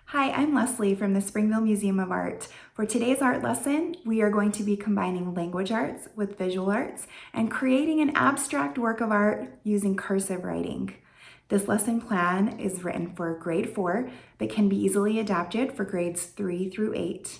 Hi, I'm Leslie from the Springville Museum of Art. For today's art lesson, we are going to be combining language arts with visual arts and creating an abstract work of art using cursive writing. This lesson plan is written for grade 4, but can be easily adapted for grades 3 through 8.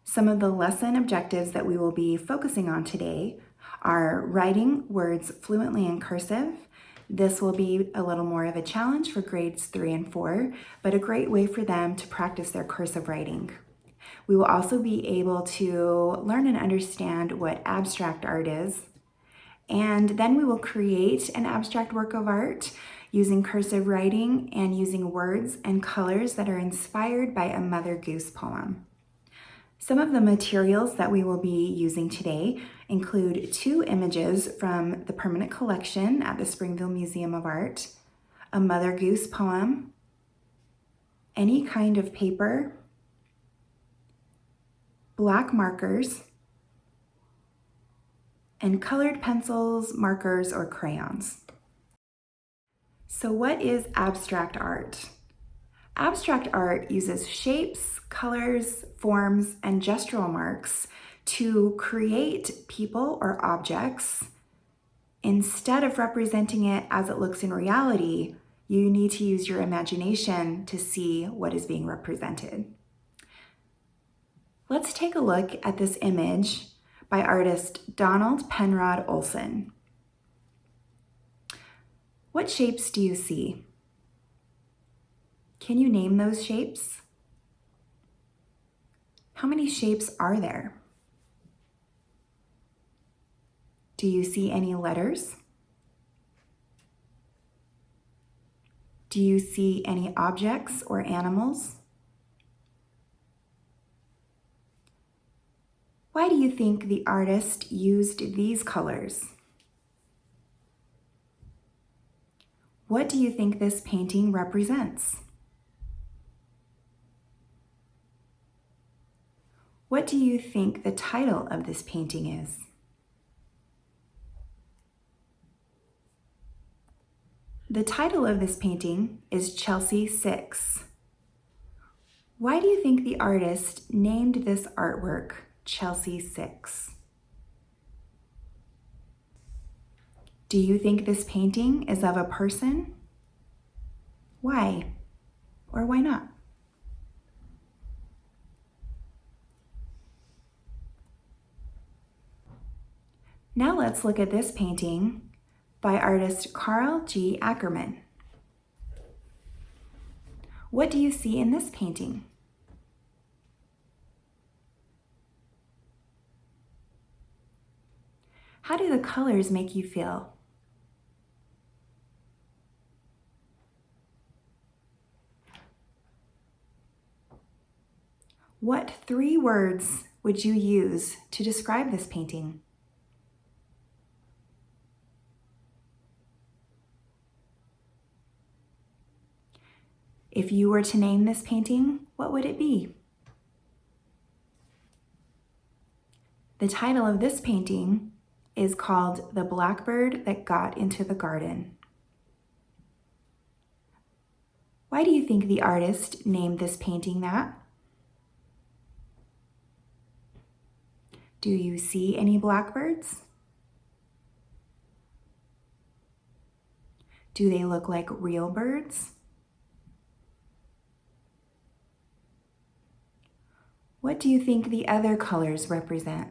Some of the lesson objectives that we will be focusing on today are writing words fluently in cursive. This will be a little more of a challenge for grades 3 and 4, but a great way for them to practice their cursive writing. We will also be able to learn and understand what abstract art is, and then we will create an abstract work of art using cursive writing and using words and colors that are inspired by a Mother Goose poem. Some of the materials that we will be using today include 2 images from the permanent collection at the Springville Museum of Art, a Mother Goose poem, any kind of paper, black markers, and colored pencils, markers, or crayons. So what is abstract art? Abstract art uses shapes, colors, forms, and gestural marks to create people or objects. Instead of representing it as it looks in reality, you need to use your imagination to see what is being represented. Let's take a look at this image by artist Donald Penrod Olson. What shapes do you see? Can you name those shapes? How many shapes are there? Do you see any letters? Do you see any objects or animals? Why do you think the artist used these colors? What do you think this painting represents? What do you think the title of this painting is? The title of this painting is Chelsea 6. Why do you think the artist named this artwork Chelsea 6? Do you think this painting is of a person? Why? Or why not? Now let's look at this painting by artist Carl G. Ackerman. What do you see in this painting? How do the colors make you feel? What 3 words would you use to describe this painting? If you were to name this painting, what would it be? The title of this painting is called The Blackbird That Got into the Garden. Why do you think the artist named this painting that? Do you see any blackbirds? Do they look like real birds? What do you think the other colors represent?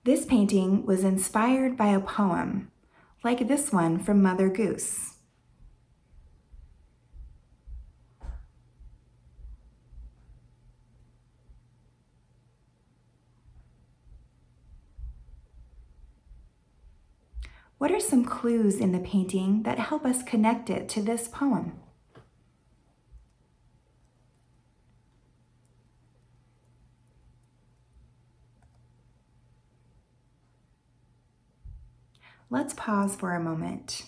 This painting was inspired by a poem, like this one from Mother Goose. What are some clues in the painting that help us connect it to this poem? Let's pause for a moment.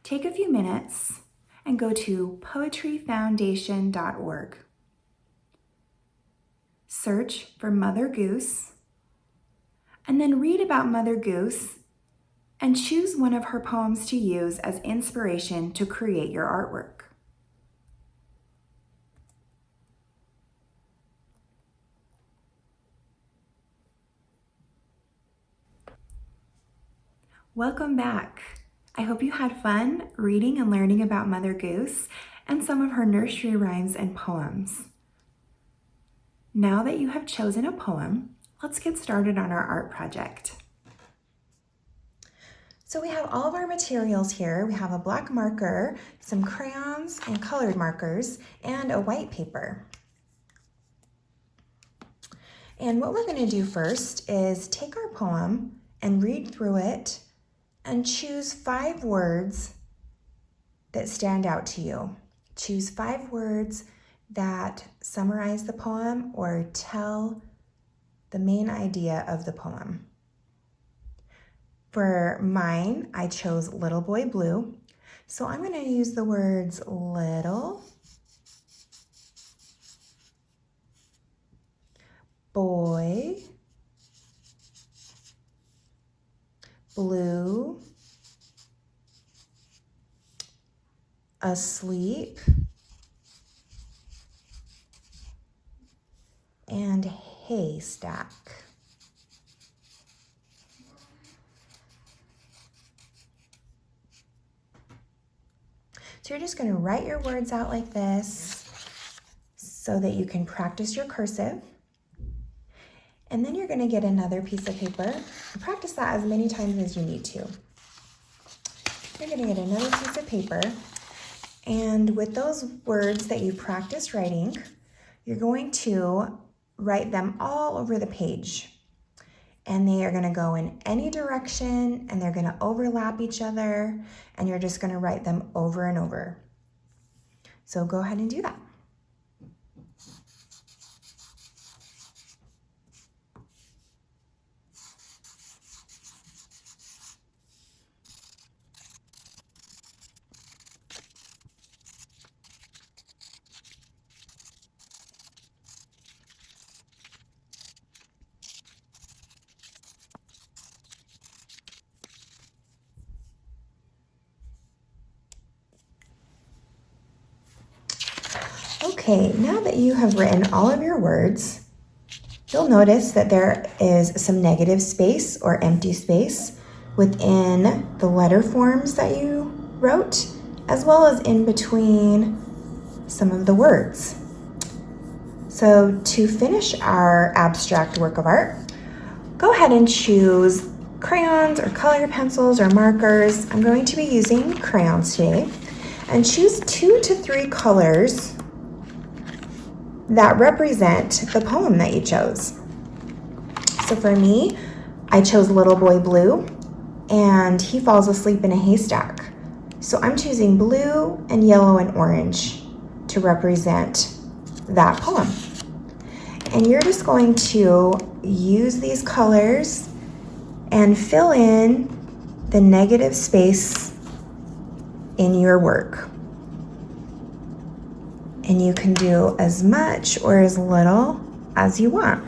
Take a few minutes and go to poetryfoundation.org. Search for Mother Goose, And then read about Mother Goose and choose one of her poems to use as inspiration to create your artwork. Welcome back. I hope you had fun reading and learning about Mother Goose and some of her nursery rhymes and poems. Now that you have chosen a poem, let's get started on our art project. So we have all of our materials here. We have a black marker, some crayons and colored markers, and a white paper. And what we're going to do first is take our poem and read through it and choose 5 words that stand out to you. Choose 5 words that summarize the poem or tell the main idea of the poem. For mine, I chose Little Boy Blue. So I'm going to use the words little, boy, blue, asleep, and haystack. So you're just going to write your words out like this so that you can practice your cursive. And then you're going to get another piece of paper and practice that as many times as you need to. You're going to get another piece of paper, and with those words that you practiced writing, you're going to write them all over the page. And they are going to go in any direction, and they're going to overlap each other, and you're just going to write them over and over. So go ahead and do that. Okay, now that you have written all of your words, you'll notice that there is some negative space or empty space within the letter forms that you wrote, as well as in between some of the words. So to finish our abstract work of art, go ahead and choose crayons or colored pencils or markers. I'm going to be using crayons today, and choose 2 to 3 colors that represent the poem that you chose. So for me, I chose Little Boy Blue, and he falls asleep in a haystack. So I'm choosing blue and yellow and orange to represent that poem. And you're just going to use these colors and fill in the negative space in your work. And you can do as much or as little as you want.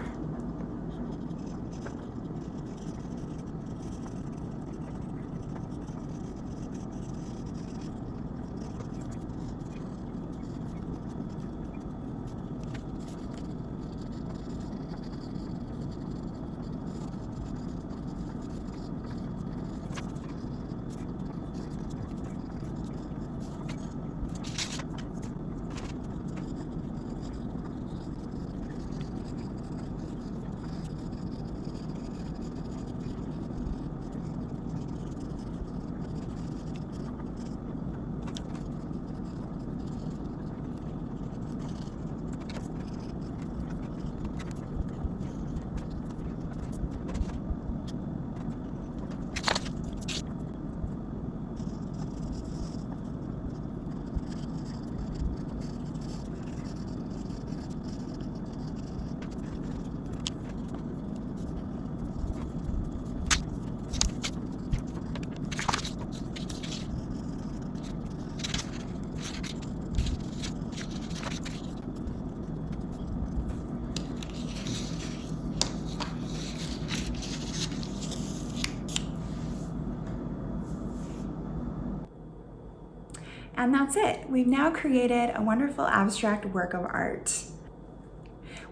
And that's it. We've now created a wonderful abstract work of art.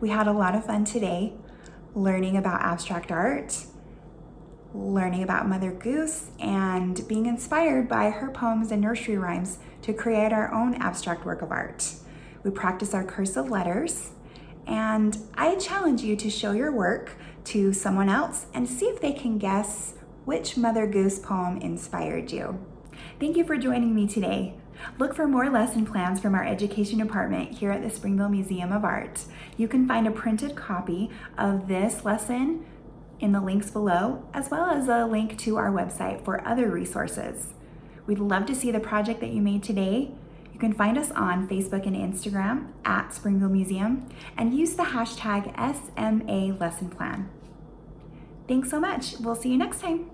We had a lot of fun today learning about abstract art, learning about Mother Goose, and being inspired by her poems and nursery rhymes to create our own abstract work of art. We practice our cursive letters, and I challenge you to show your work to someone else and see if they can guess which Mother Goose poem inspired you. Thank you for joining me today. Look for more lesson plans from our education department here at the Springville Museum of Art. You can find a printed copy of this lesson in the links below, as well as a link to our website for other resources. We'd love to see the project that you made today. You can find us on Facebook and Instagram at Springville Museum and use the hashtag SMA Lesson Plan. Thanks so much. We'll see you next time.